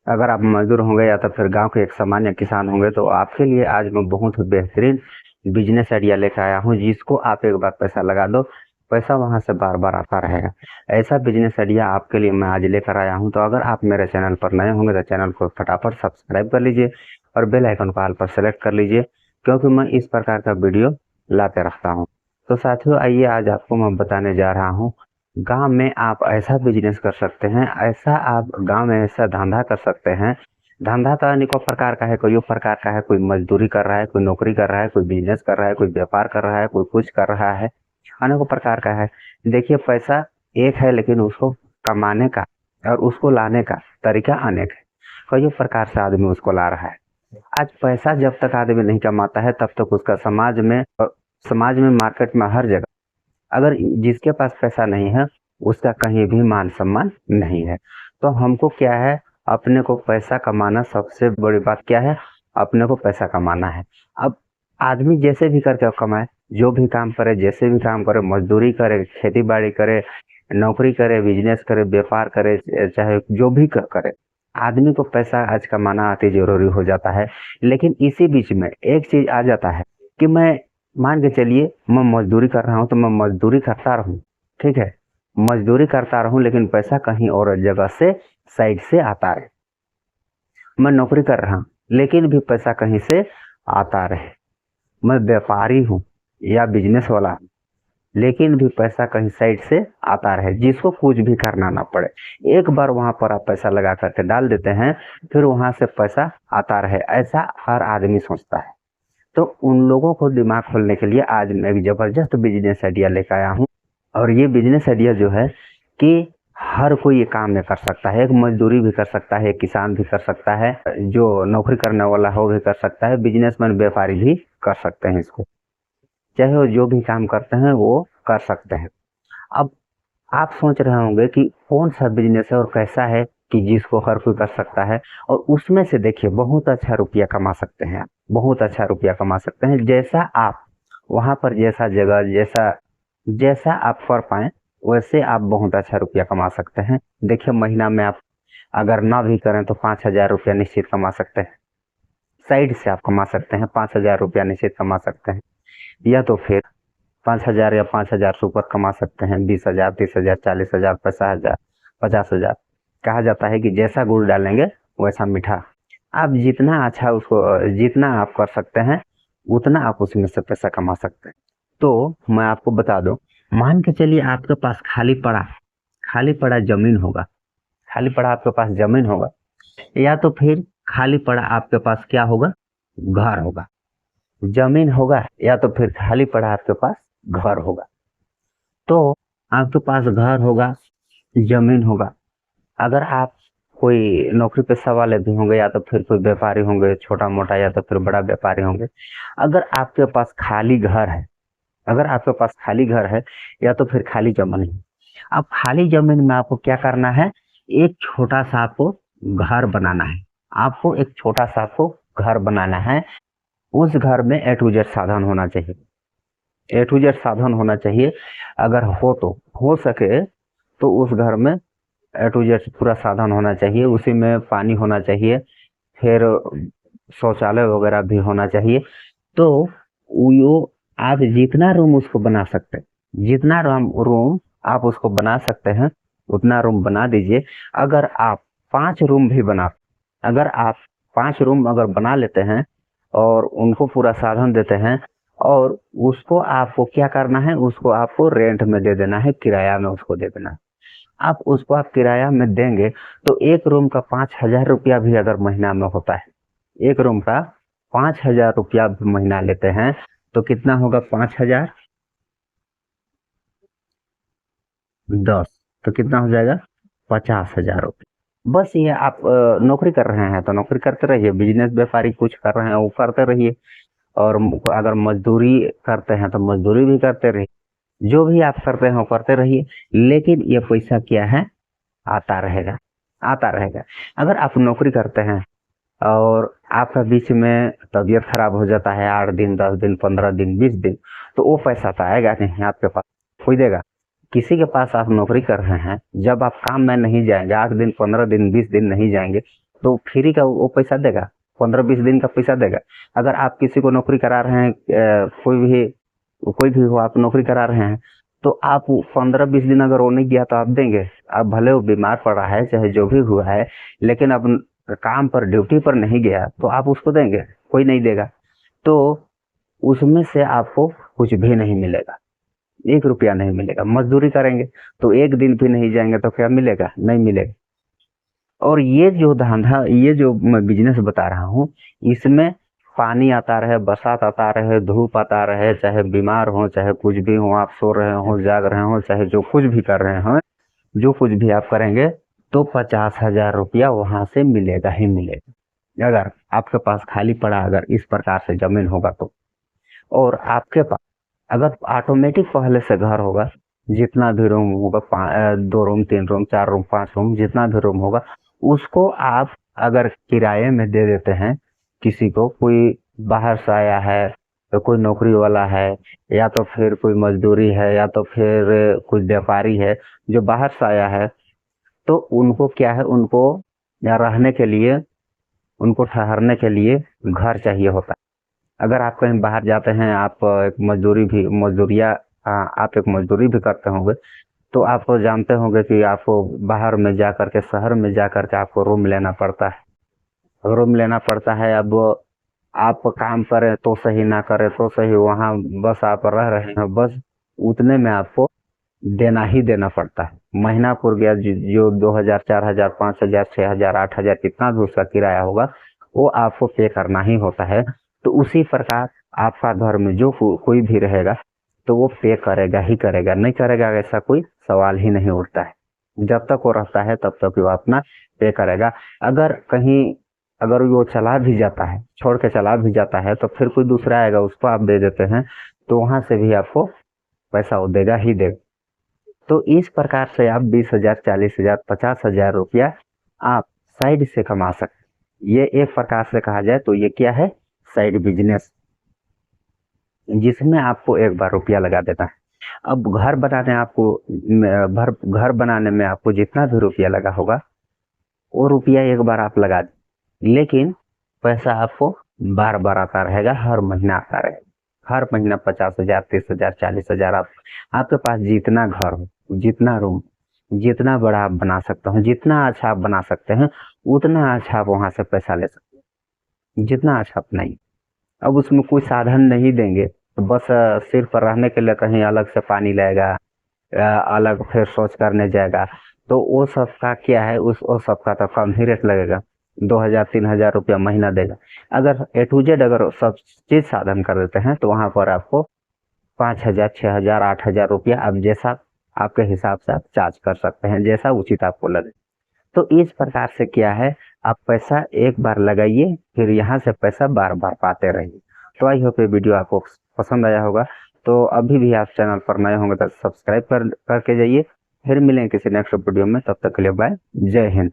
अगर आप मजदूर होंगे या तो फिर गांव के एक सामान्य किसान होंगे तो आपके लिए आज मैं बहुत ही बेहतरीन बिजनेस आइडिया लेकर आया हूं, जिसको आप एक बार पैसा लगा दो, पैसा वहां से बार बार आता रहेगा। ऐसा बिजनेस आइडिया आपके लिए मैं आज लेकर आया हूं। तो अगर आप मेरे चैनल पर नए होंगे तो चैनल को फटाफट सब्सक्राइब कर लीजिए और बेल आइकन को ऑल पर सेलेक्ट कर लीजिए, क्योंकि मैं इस प्रकार का वीडियो लाते रखता हूँ। तो साथियों, आइए आज आपको मैं बताने जा रहा हूँ, गांव में आप ऐसा बिजनेस कर सकते हैं, ऐसा आप गांव में ऐसा धंधा कर सकते हैं। धंधा तो अनेकों प्रकार का है, कोई प्रकार का है, कोई मजदूरी कर रहा है, कोई नौकरी कर रहा है, कोई बिजनेस कर रहा है, कोई व्यापार कर रहा है, कोई कुछ कर रहा है, अनेकों प्रकार का है। देखिए, पैसा एक है लेकिन उसको कमाने का और उसको लाने का तरीका अनेक है। कई प्रकार से आदमी उसको ला रहा है। आज पैसा जब तक आदमी नहीं कमाता है तब तक उसका समाज में मार्केट में हर जगह, अगर जिसके पास पैसा नहीं है उसका कहीं भी मान सम्मान नहीं है। तो हमको क्या है, अपने को पैसा कमाना, सबसे बड़ी बात क्या है, अपने को पैसा कमाना है। अब आदमी जैसे भी करके कमाए, जो भी काम करे, जैसे भी काम करे, मजदूरी करे, खेती बाड़ी करे, नौकरी करे, बिजनेस करे, व्यापार करे, चाहे जो भी करे, आदमी को पैसा आज कमाना अति जरूरी हो जाता है। लेकिन इसी बीच में एक चीज आ जाता है कि मैं, मान के चलिए मैं मजदूरी कर रहा हूँ तो मैं मजदूरी करता रहूँ, ठीक है, मजदूरी करता रहूँ, लेकिन पैसा कहीं और जगह से साइड से आता है। मैं नौकरी कर रहा हूँ लेकिन भी पैसा कहीं से आता रहे। मैं व्यापारी हूँ या बिजनेस वाला हूँ, लेकिन भी पैसा कहीं साइड से आता रहे, जिसको कुछ भी करना ना पड़े। एक बार वहां पर आप पैसा लगा करके डाल देते हैं, फिर वहां से पैसा आता रहे, ऐसा हर आदमी सोचता है। तो उन लोगों को दिमाग खोलने के लिए आज मैं एक जबरदस्त बिजनेस आइडिया लेकर आया हूँ। और ये बिजनेस आइडिया जो है कि हर कोई ये काम में कर सकता है। एक मजदूरी भी कर सकता है, एक किसान भी कर सकता है, जो नौकरी करने वाला हो भी कर सकता है, बिजनेसमैन व्यापारी भी कर सकते हैं इसको। चाहे वो जो भी काम करते हैं वो कर सकते हैं। अब आप सोच रहे होंगे कि कौन सा बिजनेस है और कैसा है कि जिसको हर कोई कर सकता है, और उसमें से देखिए बहुत अच्छा रुपया कमा सकते हैं आप, बहुत अच्छा रुपया कमा सकते हैं। जैसा आप वहां पर, जैसा जगह, जैसा जैसा आप कर पाए, वैसे आप बहुत अच्छा रुपया कमा सकते हैं। देखिए, महीना में आप अगर ना भी करें तो 5,000 रुपया निश्चित कमा सकते हैं। साइड से आप कमा सकते हैं, 5,000 रुपया निश्चित कमा सकते हैं। या तो फिर 5,000 या 5,000 से ऊपर कमा सकते हैं, 20,000, 30,000, 40,000, 50,000, 50,000। कहा जाता है कि जैसा गुड़ डालेंगे वैसा मीठा। आप जितना अच्छा उसको, जितना आप कर सकते हैं उतना आप उसमें से पैसा कमा सकते हैं। तो मैं आपको बता दूं, मान के चलिए आपके पास खाली पड़ा जमीन होगा, खाली पड़ा आपके पास जमीन होगा, या तो फिर खाली पड़ा आपके पास क्या होगा, घर होगा। जमीन होगा या तो फिर खाली पड़ा आपके पास घर होगा। तो आपके पास घर होगा, जमीन होगा। अगर आप कोई नौकरी पेशा वाले भी होंगे या तो फिर कोई व्यापारी होंगे, छोटा मोटा या तो फिर बड़ा व्यापारी होंगे, अगर आपके पास खाली घर है, अगर आपके पास खाली घर है या तो फिर खाली जमीन है, अब खाली जमीन में आपको क्या करना है, एक छोटा सा आपको घर बनाना है। आपको एक छोटा सा आपको घर बनाना है। उस घर में ए टू जेड साधन होना चाहिए, ए टू जेड साधन होना चाहिए। अगर हो तो, हो सके तो उस घर में ए टू जेड पूरा साधन होना चाहिए। उसी में पानी होना चाहिए, फिर शौचालय वगैरह भी होना चाहिए। तो वो आप जितना रूम उसको बना सकते हैं, जितना रूम आप उसको बना सकते हैं उतना रूम बना दीजिए। अगर आप 5 रूम भी बना, अगर आप 5 रूम अगर बना लेते हैं और उनको पूरा साधन देते हैं, और उसको आपको क्या करना है, उसको आपको रेंट में दे देना है, किराया में उसको दे देना है। आप उसको आप किराया में देंगे तो एक रूम का 5,000 रुपया भी अगर महीना में होता है, एक रूम का 5,000 रुपया भी महीना लेते हैं तो कितना होगा, 5,000 10, तो कितना हो जाएगा, 50,000 रुपये। बस ये आप नौकरी कर रहे हैं तो नौकरी करते रहिए, बिजनेस व्यापारी कुछ कर रहे हैं वो करते रहिए, और अगर मजदूरी करते हैं तो मजदूरी भी करते रहिए। जो भी आप करते हैं वो करते रहिए, लेकिन ये पैसा क्या है, आता रहेगा, आता रहेगा। अगर आप नौकरी करते हैं और आपका बीच में तबीयत खराब हो जाता है, 8 दिन, 10 दिन, 15 दिन, 20 दिन, तो वो पैसा तो आएगा नहीं आपके पास, कोई देगा। किसी के पास आप नौकरी कर रहे हैं, जब आप काम में नहीं जाएंगे, 8 दिन, 15 दिन, 20 दिन नहीं जाएंगे, तो फ्री का वो पैसा देगा, 15-20 दिन का पैसा देगा। अगर आप किसी को नौकरी करा रहे हैं, कोई भी हो, आप नौकरी करा रहे हैं, तो आप 15-20 दिन अगर वो नहीं गया तो आप देंगे? आप भले वो बीमार पड़ा है चाहे जो भी हुआ है, लेकिन अब काम पर ड्यूटी पर नहीं गया तो आप उसको देंगे? कोई नहीं देगा। तो उसमें से आपको कुछ भी नहीं मिलेगा, 1 रुपया नहीं मिलेगा। मजदूरी करेंगे तो एक दिन भी नहीं जाएंगे तो क्या मिलेगा? नहीं मिलेगा। और ये जो धंधा, ये जो मैं बिजनेस बता रहा हूँ, इसमें पानी आता रहे, बरसात आता रहे, धूप आता रहे, चाहे बीमार हो चाहे कुछ भी हो, आप सो रहे हो जाग रहे हो, चाहे जो कुछ भी कर रहे हो, जो कुछ भी आप करेंगे, तो 50,000 रुपया वहां से मिलेगा ही मिलेगा। अगर आपके पास खाली पड़ा अगर इस प्रकार से जमीन होगा तो। और आपके पास अगर ऑटोमेटिक पहले से घर होगा, जितना भी रूम होगा, 2 रूम 3 रूम 4 रूम 5 रूम, जितना भी रूम होगा, उसको आप अगर किराए में दे देते हैं किसी को, कोई बाहर से आया है तो कोई नौकरी वाला है, या तो फिर कोई मजदूरी है, या तो फिर कोई व्यापारी है जो बाहर से आया है, तो उनको क्या है, उनको या रहने के लिए, उनको ठहरने के लिए घर चाहिए होता है। अगर आप कहीं बाहर जाते हैं, आप एक आप एक मजदूरी भी करते होंगे, तो आप जानते होंगे कि आपको बाहर में जा करके, शहर में जा करके आपको रूम लेना पड़ता है। रूम लेना पड़ता है। अब आप काम करें तो सही, ना करें तो सही, वहाँ बस आप रह रहे हैं, बस उतने में आपको देना ही देना पड़ता है। महीना पूर गया, जो 2,000 4,000 5,000 6,000 8,000 कितना भी उसका किराया होगा, वो आपको पे करना ही होता है। तो उसी प्रकार आपका घर में जो कोई भी रहेगा तो वो पे करेगा ही करेगा, नहीं करेगा ऐसा कोई सवाल ही नहीं उठता है। जब तक वो रहता है तब तक वो अपना पे करेगा। अगर कहीं, अगर वो चला भी जाता है, छोड़ के चला भी जाता है, तो फिर कोई दूसरा आएगा, उसको आप दे देते हैं, तो वहां से भी आपको पैसा वो देगा ही देगा। तो इस प्रकार से आप 20,000 40,000 50,000 रुपया आप साइड से कमा सकते। ये एक प्रकार से कहा जाए तो ये क्या है? साइड बिजनेस, जिसमें आपको एक बार रुपया लगा देता है। अब घर बनाने में आपको जितना भी रुपया लगा होगा, वो रुपया एक बार आप लगा दें, लेकिन पैसा आपको बार बार आता रहेगा, हर महीना आता रहेगा। हर महीना 50,000 30,000 40,000, आपके पास जितना घर हो, जितना रूम, जितना बड़ा आप बना सकते हो, जितना अच्छा आप बना सकते हैं, उतना अच्छा आप वहां से पैसा ले सकते हैं, जितना अच्छा आप नहीं। अब उसमें कोई साधन नहीं देंगे, तो बस सिर्फ रहने के लिए कहीं अलग से पानी लाएगा, अलग फिर शौच करने जाएगा, तो वो सब का क्या है, वो सब का तो कम ही रेट लगेगा, 2,000 3,000 रुपया महीना देगा। अगर A to Z अगर सब चीज साधन कर देते हैं तो वहां पर आपको 5,000 6,000 8,000 रुपया, अब जैसा आपके हिसाब से आप चार्ज कर सकते हैं, जैसा उचित आपको लगे। तो इस प्रकार से क्या है, आप पैसा एक बार लगाइए, फिर यहाँ से पैसा बार बार पाते रहिए। तो आई होप ये वीडियो आपको पसंद आया होगा। तो अभी भी आप चैनल पर नए होंगे तो सब्सक्राइब करके जाइए। फिर मिलेंगे किसी नेक्स्ट वीडियो में, तब तक के लिए बाय, जय हिंद।